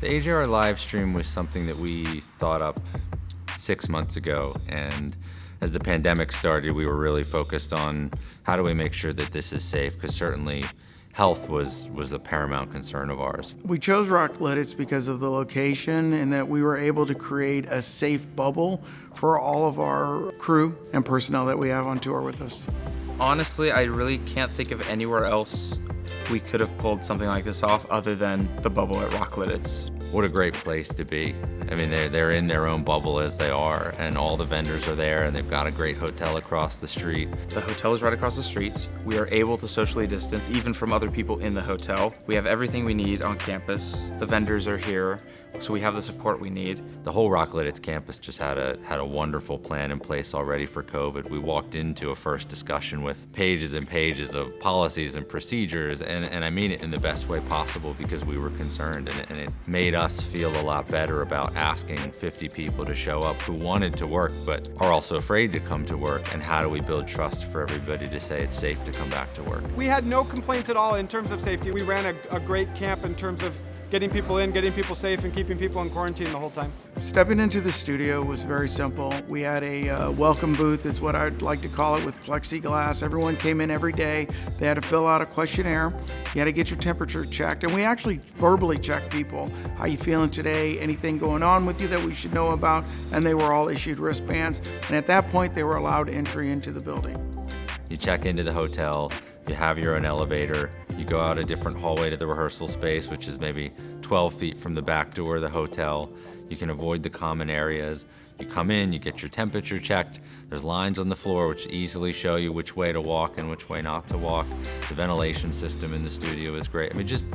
The AJR live stream was something that we thought up 6 months ago, and as the pandemic started, we were really focused on how do we make sure that this is safe, because certainly health was a paramount concern of ours. We chose Rock Lititz because of the location and that we were able to create a safe bubble for all of our crew and personnel that we have on tour with us. Honestly, I really can't think of anywhere else we could have pulled something like this off other than the bubble at Rock Lititz. What a great place to be. I mean, they're in their own bubble as they are, and all the vendors are there, and they've got a great hotel across the street. The hotel is right across the street. We are able to socially distance even from other people in the hotel. We have everything we need on campus. The vendors are here, so we have the support we need. The whole Rock Lititz campus just had a wonderful plan in place already for COVID. We walked into a first discussion with pages and pages of policies and procedures, and I mean it in the best way possible because we were concerned, and it made us feel a lot better about asking 50 people to show up who wanted to work but are also afraid to come to work, and how do we build trust for everybody to say it's safe to come back to work. We had no complaints at all in terms of safety. We ran a great camp in terms of getting people in, getting people safe, and keeping people in quarantine the whole time. Stepping into the studio was very simple. We had a welcome booth, is what I'd like to call it, with plexiglass. Everyone came in every day. They had to fill out a questionnaire. You had to get your temperature checked, and we actually verbally checked people. How you feeling today? Anything going on with you that we should know about? And they were all issued wristbands. And at that point, they were allowed entry into the building. You check into the hotel, you have your own elevator, you go out a different hallway to the rehearsal space, which is maybe 12 feet from the back door of the hotel. You can avoid the common areas. You come in, you get your temperature checked. There's lines on the floor which easily show you which way to walk and which way not to walk. The ventilation system in the studio is great. I mean, just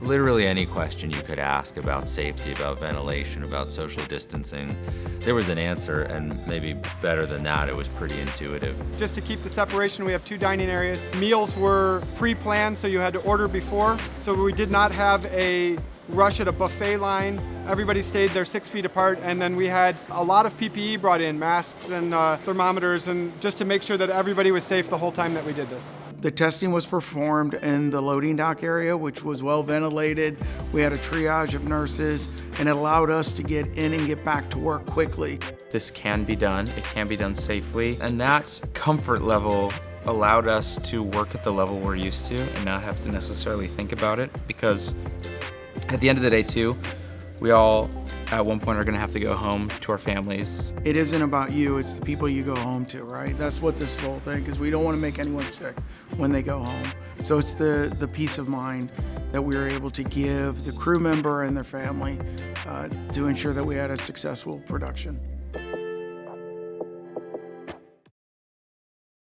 literally any question you could ask about safety, about ventilation, about social distancing, there was an answer, and maybe better than that, it was pretty intuitive. Just to keep the separation, we have 2 dining areas. Meals were pre-planned, so you had to order before. So we did not have a rush at a buffet line. Everybody stayed there 6 feet apart, and then we had a lot of PPE brought in, masks and thermometers, and just to make sure that everybody was safe the whole time that we did this. The testing was performed in the loading dock area, which was well ventilated. We had a triage of nurses, and it allowed us to get in and get back to work quickly. This can be done. It can be done safely, and that comfort level allowed us to work at the level we're used to and not have to necessarily think about it, because at the end of the day too, we all at one point are going to have to go home to our families. It isn't about you, it's the people you go home to, right? That's what this whole thing, because we don't want to make anyone sick when they go home. So it's the peace of mind that we were able to give the crew member and their family to ensure that we had a successful production.